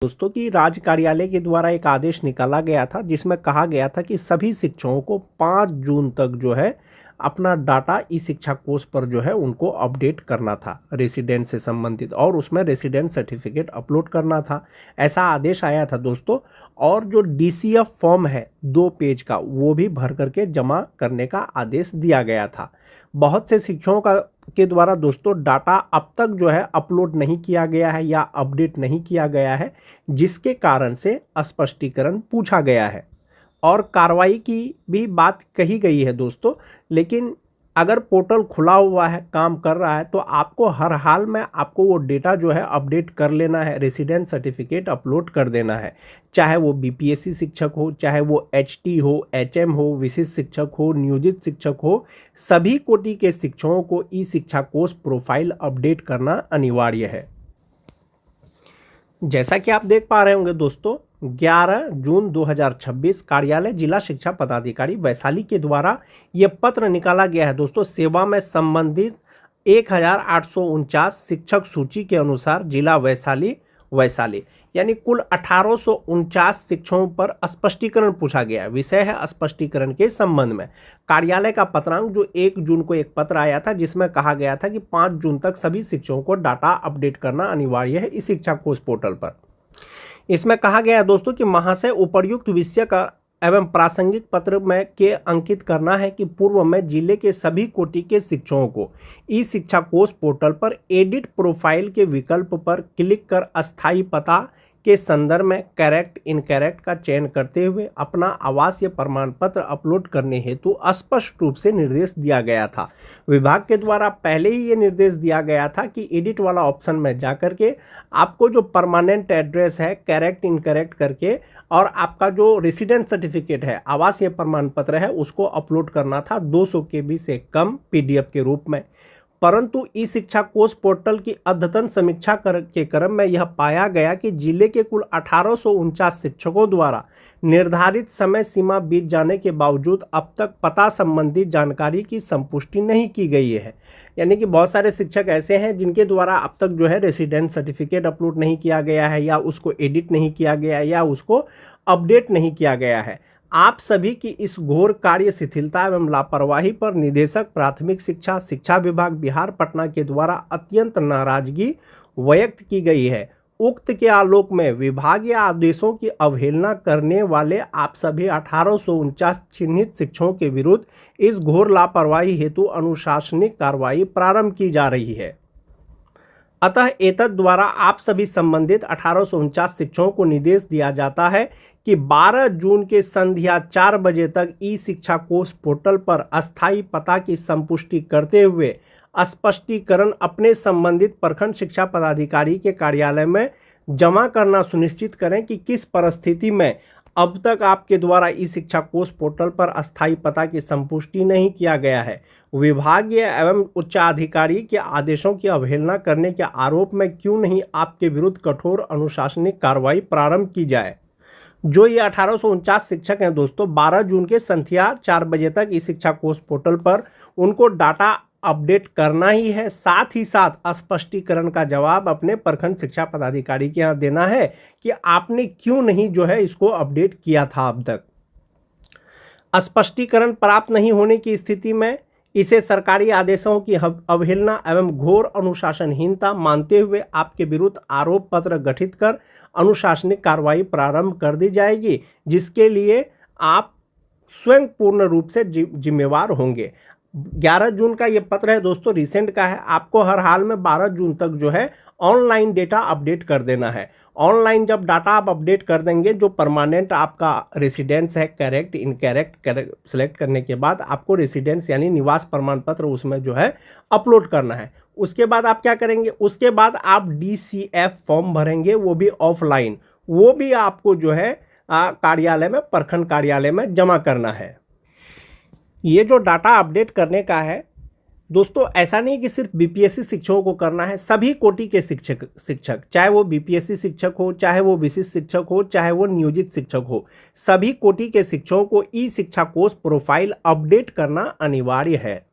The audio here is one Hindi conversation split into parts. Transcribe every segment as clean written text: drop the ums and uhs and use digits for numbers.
दोस्तों की राज्य कार्यालय के द्वारा एक आदेश निकाला गया था जिसमें कहा गया था कि सभी शिक्षकों को 5 जून तक जो है अपना डाटा ई शिक्षा कोष पर जो है उनको अपडेट करना था रेसिडेंट से संबंधित, और उसमें रेसिडेंट सर्टिफिकेट अपलोड करना था। ऐसा आदेश आया था दोस्तों। और जो डीसीएफ फॉर्म है 2 पेज का, वो भी भर करके जमा करने का आदेश दिया गया था। बहुत से शिक्षकों के द्वारा दोस्तों डाटा अब तक जो है अपलोड नहीं किया गया है या अपडेट नहीं किया गया है, जिसके कारण से स्पष्टीकरण पूछा गया है और कार्रवाई की भी बात कही गई है दोस्तों। लेकिन अगर पोर्टल खुला हुआ है, काम कर रहा है, तो आपको हर हाल में आपको वो डेटा जो है अपडेट कर लेना है, रेसिडेंट सर्टिफिकेट अपलोड कर देना है। चाहे वो बीपीएससी शिक्षक हो, चाहे वो एचटी हो, एचएम हो, विशिष्ट शिक्षक हो, नियोजित शिक्षक हो, सभी कोटि के शिक्षकों को ई शिक्षा कोष प्रोफाइल अपडेट करना अनिवार्य है। जैसा कि आप देख पा रहे होंगे दोस्तों, 11 जून 2026 कार्यालय जिला शिक्षा पदाधिकारी वैशाली के द्वारा ये पत्र निकाला गया है दोस्तों। सेवा में संबंधित 1849 शिक्षक सूची के अनुसार जिला वैशाली यानी कुल 1849 शिक्षकों पर स्पष्टीकरण पूछा गया है। विषय है स्पष्टीकरण के संबंध में। कार्यालय का पत्रांक जो 1 जून को एक पत्र आया था जिसमें कहा गया था कि 5 जून तक सभी शिक्षकों को डाटा अपडेट करना अनिवार्य है इस शिक्षा कोष पोर्टल पर। इसमें कहा गया है दोस्तों कि महाशय उपर्युक्त विषय का एवं प्रासंगिक पत्र में के अंकित करना है कि पूर्व में जिले के सभी कोटि के शिक्षकों को ई शिक्षा कोष पोर्टल पर एडिट प्रोफाइल के विकल्प पर क्लिक कर अस्थायी पता के संदर्भ में करेक्ट इनकरेक्ट का चयन करते हुए अपना आवासीय प्रमाण पत्र अपलोड करने हेतु स्पष्ट रूप से निर्देश दिया गया था। विभाग के द्वारा पहले ही ये निर्देश दिया गया था कि एडिट वाला ऑप्शन में जाकर के आपको जो परमानेंट एड्रेस है करेक्ट इनकरेक्ट करके और आपका जो रेसिडेंट सर्टिफिकेट है, आवासीय प्रमाण पत्र है, उसको अपलोड करना था 200 KB से कम पीडीएफ के रूप में। परंतु ई शिक्षा कोष पोर्टल की अद्यतन समीक्षा के क्रम में यह पाया गया कि जिले के कुल 1849 शिक्षकों द्वारा निर्धारित समय सीमा बीत जाने के बावजूद अब तक पता संबंधी जानकारी की संपुष्टि नहीं की गई है। यानी कि बहुत सारे शिक्षक ऐसे हैं जिनके द्वारा अब तक जो है रेसिडेंट सर्टिफिकेट अपलोड नहीं किया गया है, या उसको एडिट नहीं किया गया है, या उसको अपडेट नहीं किया गया है। आप सभी की इस घोर कार्य शिथिलता एवं लापरवाही पर निदेशक प्राथमिक शिक्षा शिक्षा विभाग बिहार पटना के द्वारा अत्यंत नाराजगी व्यक्त की गई है। उक्त के आलोक में विभागीय आदेशों की अवहेलना करने वाले आप सभी 1849 चिन्हित शिक्षकों के विरुद्ध इस घोर लापरवाही हेतु अनुशासनिक कार्रवाई प्रारंभ की जा रही है। अतः एतद द्वारा आप सभी संबंधित 1849 शिक्षकों को निर्देश दिया जाता है कि 12 जून के संध्या 4 बजे तक ई शिक्षा कोष पोर्टल पर अस्थायी पता की संपुष्टि करते हुए स्पष्टीकरण अपने संबंधित प्रखंड शिक्षा पदाधिकारी के कार्यालय में जमा करना सुनिश्चित करें कि किस परिस्थिति में अब तक आपके द्वारा ई शिक्षा कोष पोर्टल पर अस्थायी पता की संपुष्टि नहीं किया गया है। विभागीय एवं उच्चाधिकारी के आदेशों की अवहेलना करने के आरोप में क्यों नहीं आपके विरुद्ध कठोर अनुशासनिक कार्रवाई प्रारंभ की जाए। जो ये 1849 शिक्षक हैं दोस्तों, 12 जून के संध्या 4 बजे तक ई शिक्षा कोष पोर्टल पर उनको डाटा अपडेट करना ही है। साथ ही साथ स्पष्टीकरण का जवाब अपने प्रखंड शिक्षा पदाधिकारी के यहाँ देना है कि आपने क्यों नहीं जो है इसको अपडेट किया था। अब तक स्पष्टीकरण प्राप्त नहीं होने की स्थिति में इसे सरकारी आदेशों की अवहेलना एवं घोर अनुशासनहीनता मानते हुए आपके विरुद्ध आरोप पत्र गठित कर अनुशासनिक कार्रवाई प्रारंभ कर दी जाएगी, जिसके लिए आप स्वयं पूर्ण रूप से जिम्मेवार होंगे। 11 जून का ये पत्र है दोस्तों, रिसेंट का है। आपको हर हाल में 12 जून तक जो है ऑनलाइन डेटा अपडेट कर देना है। ऑनलाइन जब डाटा आप अपडेट कर देंगे, जो परमानेंट आपका रेसिडेंस है करेक्ट इनकरेक्ट सेलेक्ट करने के बाद आपको रेसिडेंस यानी निवास प्रमाण पत्र उसमें जो है अपलोड करना है। उसके बाद आप क्या करेंगे, उसके बाद आप डीसीएफ फॉर्म भरेंगे, वो भी ऑफलाइन। वो भी आपको जो है कार्यालय में, प्रखंड कार्यालय में जमा करना है। ये जो डाटा अपडेट करने का है दोस्तों, ऐसा नहीं कि सिर्फ बीपीएससी शिक्षकों को करना है। सभी कोटि के शिक्षक चाहे वो बीपीएससी शिक्षक हो, चाहे वो विशिष्ट शिक्षक हो, चाहे वो नियोजित शिक्षक हो, सभी कोटि के शिक्षकों को ई शिक्षा कोष प्रोफाइल अपडेट करना अनिवार्य है।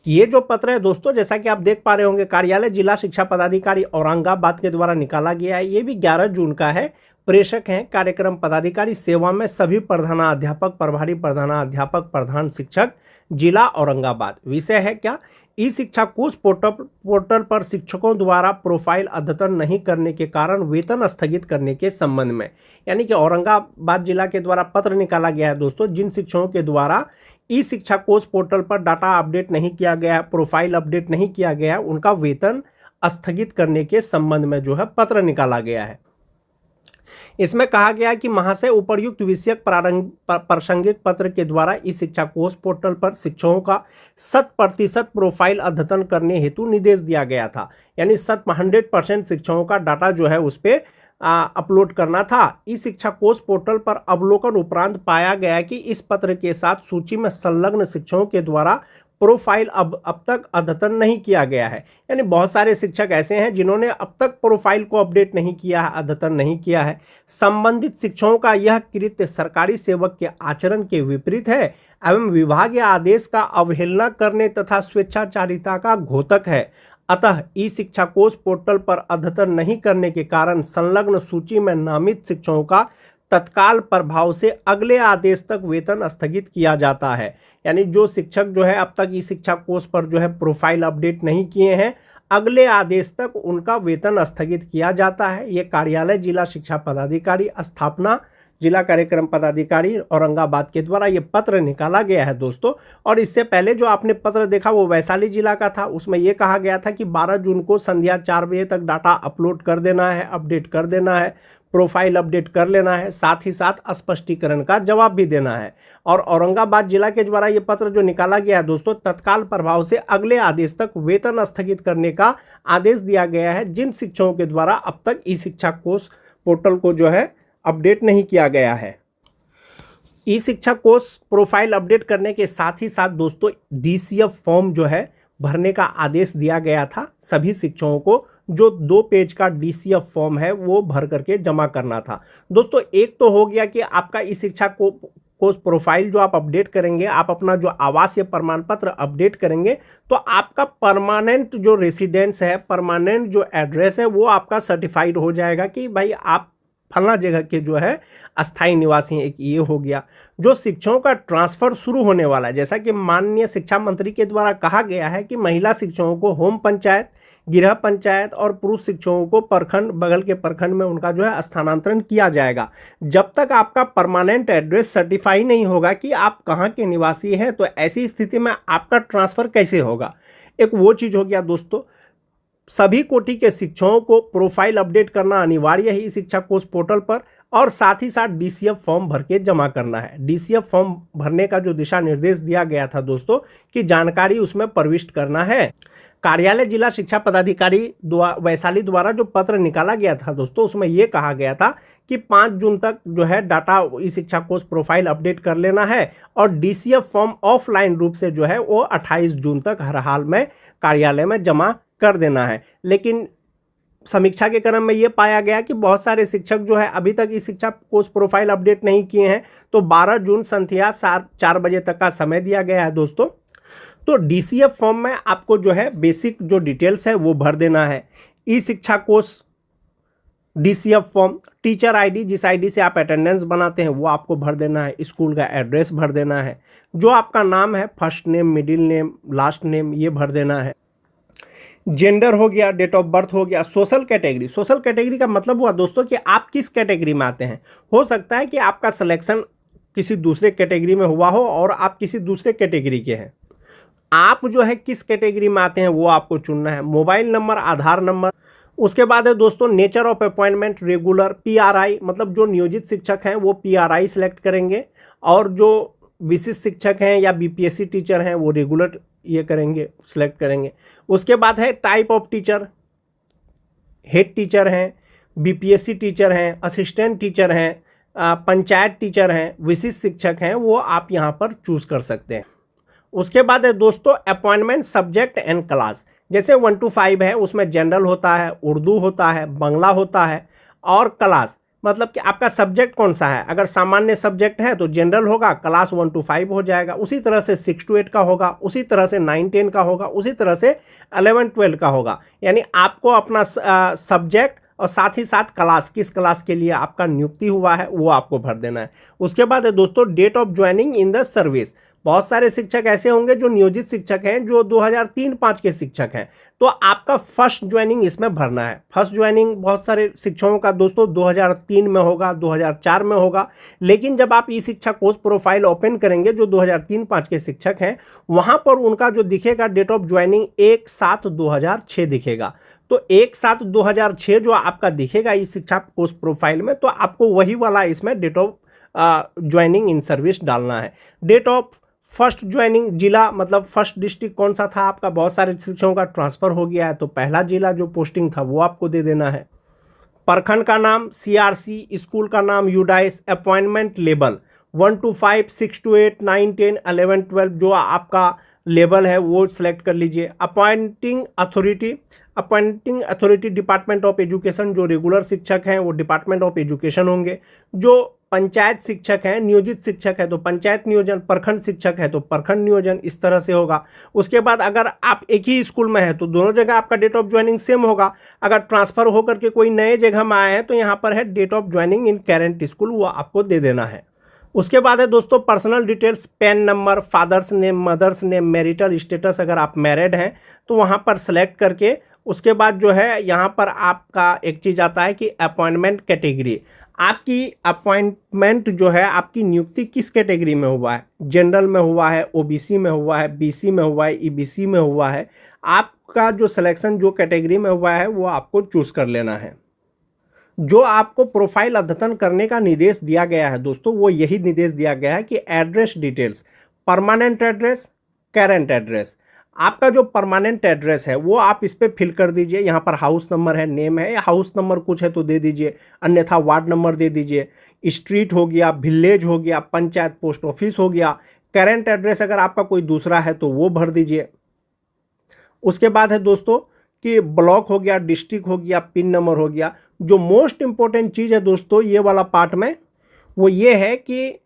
ये जो पत्र है दोस्तों, जैसा कि आप देख पा रहे होंगे, कार्यालय जिला शिक्षा पदाधिकारी औरंगाबाद के द्वारा निकाला गया है। ये भी 11 जून का है। प्रेषक हैं कार्यक्रम पदाधिकारी, सेवा में सभी प्रधानाध्यापक, प्रभारी प्रधानाध्यापक, प्रधान शिक्षक, जिला औरंगाबाद। विषय है क्या? ई शिक्षा कोष पोर्टल पर शिक्षकों द्वारा प्रोफाइल अद्यतन नहीं करने के कारण वेतन स्थगित करने के संबंध में। यानी कि औरंगाबाद जिला के द्वारा पत्र निकाला गया है दोस्तों, जिन शिक्षकों के द्वारा ई शिक्षा कोष पोर्टल पर डाटा अपडेट नहीं किया गया है, प्रोफाइल अपडेट नहीं किया गया है, उनका वेतन स्थगित करने के संबंध में जो है पत्र निकाला गया है। इसमें कहा गया है कि महाशय, उपर्युक्त विषयक प्रासंगिक पत्र के द्वारा ई शिक्षा कोष पोर्टल पर शिक्षकों का 100% प्रोफाइल अद्यतन करने हेतु निर्देश दिया गया था। यानी 100% शिक्षकों का डाटा जो है उस पर अपलोड करना था। ई शिक्षा कोष पोर्टल पर अवलोकन उपरांत पाया गया कि इस पत्र के साथ सूची में संलग्न शिक्षकों के द्वारा प्रोफाइल अब तक अद्यतन नहीं किया गया है। यानी बहुत सारे शिक्षक ऐसे हैं जिन्होंने अब तक प्रोफाइल को अपडेट नहीं किया है, अद्यतन नहीं किया है। संबंधित शिक्षकों का यह कृत्य सरकारी सेवक के आचरण के विपरीत है एवं विभागीय आदेश का अवहेलना करने तथा स्वेच्छाचारिता का घोतक है। अतः ई शिक्षा कोष पोर्टल पर अद्यतन नहीं करने के कारण संलग्न सूची में नामित शिक्षकों का तत्काल प्रभाव से अगले आदेश तक वेतन स्थगित किया जाता है। यानी जो शिक्षक जो है अब तक ई शिक्षा कोष पर जो है प्रोफाइल अपडेट नहीं किए हैं, अगले आदेश तक उनका वेतन स्थगित किया जाता है। ये कार्यालय जिला शिक्षा पदाधिकारी स्थापना जिला कार्यक्रम पदाधिकारी औरंगाबाद के द्वारा ये पत्र निकाला गया है दोस्तों। और इससे पहले जो आपने पत्र देखा वो वैशाली जिला का था। उसमें ये कहा गया था कि 12 जून को संध्या 4 बजे तक डाटा अपलोड कर देना है, अपडेट कर देना है, प्रोफाइल अपडेट कर लेना है, साथ ही साथ स्पष्टीकरण का जवाब भी देना है। और औरंगाबाद जिला के द्वारा ये पत्र जो निकाला गया है दोस्तों, तत्काल प्रभाव से अगले आदेश तक वेतन स्थगित करने का आदेश दिया गया है जिन शिक्षकों के द्वारा अब तक ई शिक्षा कोष पोर्टल को जो है अपडेट नहीं किया गया है। ई शिक्षा कोष प्रोफाइल अपडेट करने के साथ ही साथ दोस्तों DCF फॉर्म जो है भरने का आदेश दिया गया था सभी शिक्षकों को। जो 2 पेज का DCF फॉर्म है वो भर करके जमा करना था दोस्तों। एक तो हो गया कि आपका ई शिक्षा कोष प्रोफाइल जो आप अपडेट करेंगे, आप अपना जो आवासीय प्रमाण पत्र अपडेट करेंगे तो आपका परमानेंट जो रेसिडेंस है, परमानेंट जो एड्रेस है वो आपका सर्टिफाइड हो जाएगा कि भाई आप फला जगह के जो है अस्थायी निवासी हैं। एक ये हो गया। जो शिक्षकों का ट्रांसफ़र शुरू होने वाला है, जैसा कि माननीय शिक्षा मंत्री के द्वारा कहा गया है कि महिला शिक्षकों को होम पंचायत, गृह पंचायत और पुरुष शिक्षकों को प्रखंड, बगल के प्रखंड में उनका जो है स्थानांतरण किया जाएगा। जब तक आपका परमानेंट एड्रेस सर्टिफाई नहीं होगा कि आप कहाँ के निवासी हैं, तो ऐसी स्थिति में आपका ट्रांसफ़र कैसे होगा। एक वो चीज़ हो गया दोस्तों। सभी कोटि के शिक्षकों को प्रोफाइल अपडेट करना अनिवार्य है ई शिक्षा कोष पोर्टल पर, और साथ ही साथ DCF फॉर्म भर के जमा करना है। DCF फॉर्म भरने का जो दिशा निर्देश दिया गया था दोस्तों कि जानकारी उसमें प्रविष्ट करना है। कार्यालय जिला शिक्षा पदाधिकारी वैशाली द्वारा जो पत्र निकाला गया था दोस्तों, उसमें ये कहा गया था कि 5 जून तक जो है डाटा ई शिक्षा कोष प्रोफाइल अपडेट कर लेना है, और DCF फॉर्म ऑफलाइन रूप से जो है वो 28 जून तक हर हाल में कार्यालय में जमा कर देना है। लेकिन समीक्षा के क्रम में ये पाया गया कि बहुत सारे शिक्षक जो है अभी तक इस शिक्षा कोष प्रोफाइल अपडेट नहीं किए हैं, तो 12 जून संध्या 4 बजे तक का समय दिया गया है दोस्तों। तो DCF फॉर्म में आपको जो है बेसिक जो डिटेल्स है वो भर देना है। ई शिक्षा कोष DCF फॉर्म, टीचर ID, जिस ID से आप अटेंडेंस बनाते हैं वो आपको भर देना है, स्कूल का एड्रेस भर देना है, जो आपका नाम है, first name, middle name, last name, ये भर देना है। जेंडर हो गया, डेट ऑफ बर्थ हो गया। सोशल कैटेगरी, सोशल कैटेगरी का मतलब हुआ दोस्तों कि आप किस कैटेगरी में आते हैं। हो सकता है कि आपका सिलेक्शन किसी दूसरे कैटेगरी में हुआ हो और आप किसी दूसरे कैटेगरी के हैं। आप जो है किस कैटेगरी में आते हैं वो आपको चुनना है। मोबाइल नंबर, आधार नंबर। उसके बाद है दोस्तों nature of appointment, regular, PRI, मतलब जो नियोजित शिक्षक हैं वो PRI सिलेक्ट करेंगे, और जो विशिष्ट शिक्षक हैं या BPSC टीचर हैं वो रेगुलर ये करेंगे, सिलेक्ट करेंगे। उसके बाद है type of teacher, head teacher हैं, BPSC टीचर हैं, असिस्टेंट टीचर हैं, पंचायत टीचर हैं, विशिष्ट शिक्षक हैं, वो आप यहाँ पर चूज़ कर सकते हैं। उसके बाद है दोस्तों अपॉइंटमेंट सब्जेक्ट एंड क्लास। जैसे 1 to 5 है, उसमें जनरल होता है, उर्दू होता है, बांग्ला होता है, और क्लास मतलब कि आपका सब्जेक्ट कौन सा है। अगर सामान्य सब्जेक्ट है तो जनरल होगा, क्लास 1 to 5 हो जाएगा। उसी तरह से 6 to 8 का होगा, उसी तरह से 9 10 का होगा, उसी तरह से 11 12 का होगा। यानी आपको अपना सब्जेक्ट और साथ ही साथ क्लास, किस क्लास के लिए आपका नियुक्ति हुआ है वो आपको भर देना है। उसके बाद है दोस्तों date of joining in the service. बहुत सारे शिक्षक ऐसे होंगे जो नियोजित शिक्षक हैं, जो 2003-5 के शिक्षक हैं, तो आपका फर्स्ट ज्वाइनिंग इसमें भरना है। फर्स्ट ज्वाइनिंग बहुत सारे शिक्षकों का दोस्तों 2003 में होगा, 2004 में होगा, लेकिन जब आप ई शिक्षा कोर्स प्रोफाइल ओपन करेंगे जो 2003-5 के शिक्षक हैं, वहां पर उनका जो दिखेगा डेट ऑफ ज्वाइनिंग 1/7/2006 दिखेगा। तो 1/7/2006 जो आपका दिखेगा ई शिक्षा कोर्स प्रोफाइल में, तो आपको वही वाला इसमें date of joining in service डालना है। डेट ऑफ फर्स्ट ज्वाइनिंग जिला, मतलब फर्स्ट डिस्ट्रिक्ट कौन सा था आपका। बहुत सारे शिक्षकों का ट्रांसफ़र हो गया है, तो पहला जिला जो पोस्टिंग था वो आपको दे देना है। प्रखंड का नाम सीआरसी, स्कूल का नाम UDISE, appointment level 1 to 5, 6 to 8, 9 10 11 12 जो आपका लेवल है वो सिलेक्ट कर लीजिए। Appointing authority department of education, जो रेगुलर शिक्षक हैं वो डिपार्टमेंट ऑफ एजुकेशन होंगे। जो पंचायत शिक्षक हैं, नियोजित शिक्षक है तो पंचायत नियोजन, प्रखंड शिक्षक है तो प्रखंड नियोजन, इस तरह से होगा। उसके बाद अगर आप एक ही स्कूल में है तो दोनों जगह आपका डेट ऑफ ज्वाइनिंग सेम होगा। अगर ट्रांसफ़र होकर के कोई नए जगह में आए हैं तो यहाँ पर है date of joining in current school, वो आपको दे देना है। उसके बाद है दोस्तों personal details, PAN number, father's name, mother's name, marital status, अगर आप मैरिड हैं तो वहाँ पर सेलेक्ट करके उसके बाद जो है यहाँ पर आपका एक चीज़ आता है कि अपॉइंटमेंट कैटेगरी। आपकी अपॉइंटमेंट जो है, आपकी नियुक्ति किस कैटेगरी में हुआ है। जनरल में हुआ है, ओबीसी में हुआ है, बीसी में हुआ है, ईबीसी में हुआ है। आपका जो सिलेक्शन जो कैटेगरी में हुआ है वो आपको चूज़ कर लेना है। जो आपको प्रोफाइल अद्यतन करने का निर्देश दिया गया है दोस्तों, वो यही निर्देश दिया गया है कि address details, permanent address, current address. आपका जो परमानेंट एड्रेस है वो आप इस पर फिल कर दीजिए। यहाँ पर हाउस नंबर है, नेम है, हाउस नंबर कुछ है तो दे दीजिए, अन्यथा वार्ड नंबर दे दीजिए। स्ट्रीट हो गया, विलेज हो गया, पंचायत पोस्ट ऑफिस हो गया। करेंट एड्रेस अगर आपका कोई दूसरा है तो वो भर दीजिए। उसके बाद है दोस्तों कि ब्लॉक हो गया, डिस्ट्रिक्ट हो गया, पिन नंबर हो गया। जो मोस्ट इंपॉर्टेंट चीज़ है दोस्तों ये वाला पार्ट में, वो ये है कि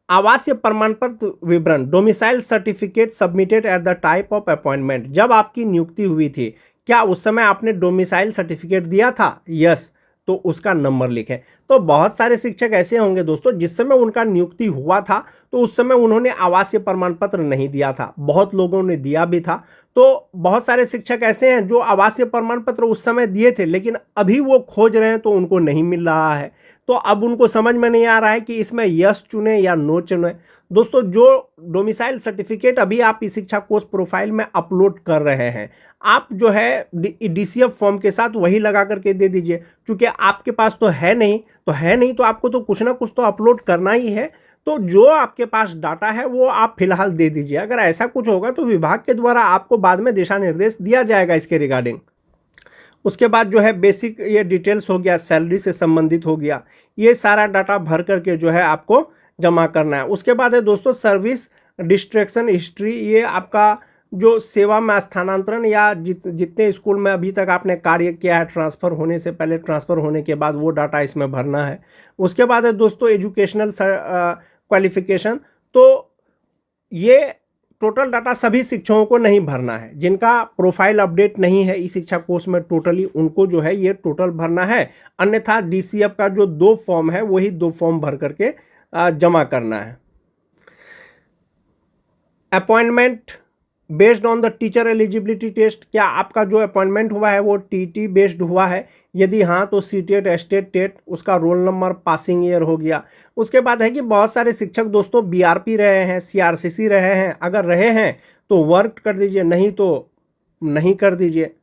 आवासीय प्रमाण पत्र विवरण, domicile certificate submitted at the type of appointment. जब आपकी नियुक्ति हुई थी, क्या उस समय आपने डोमिसाइल सर्टिफिकेट दिया था? यस, तो उसका नंबर लिखें। तो बहुत सारे शिक्षक ऐसे होंगे दोस्तों जिस समय उनका नियुक्ति हुआ था तो उस समय उन्होंने आवासीय प्रमाण पत्र नहीं दिया था, बहुत लोगों ने दिया भी था। तो बहुत सारे शिक्षक ऐसे हैं जो आवासीय प्रमाण पत्र उस समय दिए थे लेकिन अभी वो खोज रहे हैं तो उनको नहीं मिल रहा है। तो अब उनको समझ में नहीं आ रहा है कि इसमें यस चुने या नो चुने। दोस्तों जो डोमिसाइल सर्टिफिकेट अभी आप ई शिक्षा कोर्स प्रोफाइल में अपलोड कर रहे हैं, आप जो है डीसीएफ फॉर्म के साथ वही लगा करके दे दीजिए। क्योंकि आपके पास तो है नहीं, तो आपको तो कुछ ना कुछ तो अपलोड करना ही है। तो जो आपके पास डाटा है वो आप फिलहाल दे दीजिए। अगर ऐसा कुछ होगा तो विभाग के द्वारा आपको बाद में दिशा निर्देश दिया जाएगा इसके रिगार्डिंग। उसके बाद जो है बेसिक ये डिटेल्स हो गया, सैलरी से संबंधित हो गया, ये सारा डाटा भर करके जो है आपको जमा करना है। उसके बाद है दोस्तों सर्विस डिस्ट्रैक्शन हिस्ट्री। ये आपका जो सेवा में स्थानांतरण या जितने स्कूल में अभी तक आपने कार्य किया है, ट्रांसफ़र होने से पहले, ट्रांसफ़र होने के बाद, वो डाटा इसमें भरना है। उसके बाद है दोस्तों एजुकेशनल क्वालिफिकेशन। तो ये टोटल डाटा सभी शिक्षकों को नहीं भरना है, जिनका प्रोफाइल अपडेट नहीं है ई शिक्षा कोर्स में टोटली, उनको जो है ये टोटल भरना है। अन्यथा डीसीएफ का जो 2 फॉर्म है वही 2 फॉर्म भर करके जमा करना है। Appointment based on the teacher eligibility test, क्या आपका जो अपॉइंटमेंट हुआ है वो टीटी बेस्ड हुआ है? यदि हाँ तो सीटेट, एस्टेट, टेट, उसका रोल नंबर, पासिंग ईयर हो गया। उसके बाद है कि बहुत सारे शिक्षक दोस्तों बीआरपी रहे हैं, सीआरसीसी रहे हैं। अगर रहे हैं तो वर्क कर दीजिए, नहीं तो नहीं कर दीजिए।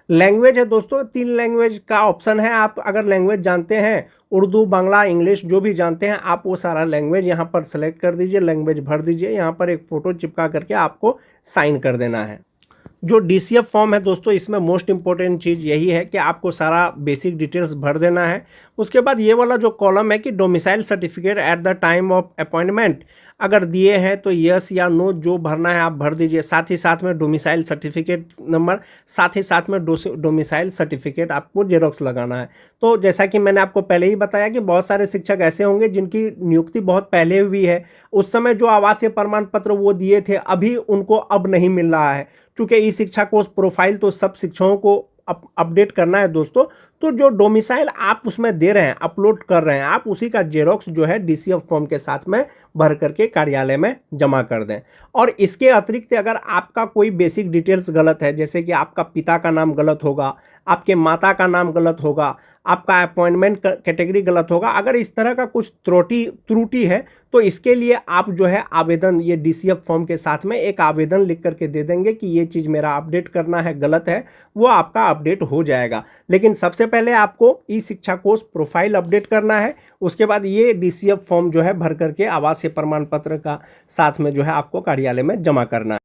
लैंग्वेज है दोस्तों, 3 लैंग्वेज का ऑप्शन है। आप अगर लैंग्वेज जानते हैं, उर्दू, बांग्ला, इंग्लिश जो भी जानते हैं, आप वो सारा लैंग्वेज यहाँ पर सेलेक्ट कर दीजिए, लैंग्वेज भर दीजिए। यहाँ पर एक फ़ोटो चिपका करके आपको साइन कर देना है। जो डीसीएफ फॉर्म है दोस्तों, इसमें मोस्ट इंपॉर्टेंट चीज़ यही है कि आपको सारा बेसिक डिटेल्स भर देना है। उसके बाद ये वाला जो कॉलम है कि domicile certificate at the time of appointment, अगर दिए हैं तो यस या नो जो भरना है आप भर दीजिए। साथ ही साथ में डोमिसाइल सर्टिफिकेट नंबर, साथ ही साथ में डोमिसाइल सर्टिफिकेट आपको जेरोक्स लगाना है। तो जैसा कि मैंने आपको पहले ही बताया कि बहुत सारे शिक्षक ऐसे होंगे जिनकी नियुक्ति बहुत पहले हुई है, उस समय जो आवासीय प्रमाण पत्र वो दिए थे अभी उनको अब नहीं मिल रहा है। चूंकि ई शिक्षा कोर्स प्रोफाइल तो सब शिक्षकों को अपडेट करना है दोस्तों, तो जो डोमिसाइल आप उसमें दे रहे हैं, अपलोड कर रहे हैं, आप उसी का जेरोक्स जो है डीसीएफ फॉर्म के साथ में भर करके कार्यालय में जमा कर दें। और इसके अतिरिक्त अगर आपका कोई बेसिक डिटेल्स गलत है, जैसे कि आपका पिता का नाम गलत होगा, आपके माता का नाम गलत होगा, आपका अपॉइंटमेंट कैटेगरी गलत होगा, अगर इस तरह का कुछ त्रुटि है तो इसके लिए आप जो है आवेदन, ये डीसीएफ फॉर्म के साथ में एक आवेदन लिख करके दे देंगे कि ये चीज़ मेरा अपडेट करना है, गलत है, वो आपका अपडेट हो जाएगा। लेकिन सबसे पहले आपको ई शिक्षा कोर्स प्रोफाइल अपडेट करना है, उसके बाद ये डीसीएफ फॉर्म जो है भर करके आवासीय प्रमाण पत्र का साथ में जो है आपको कार्यालय में जमा करना है।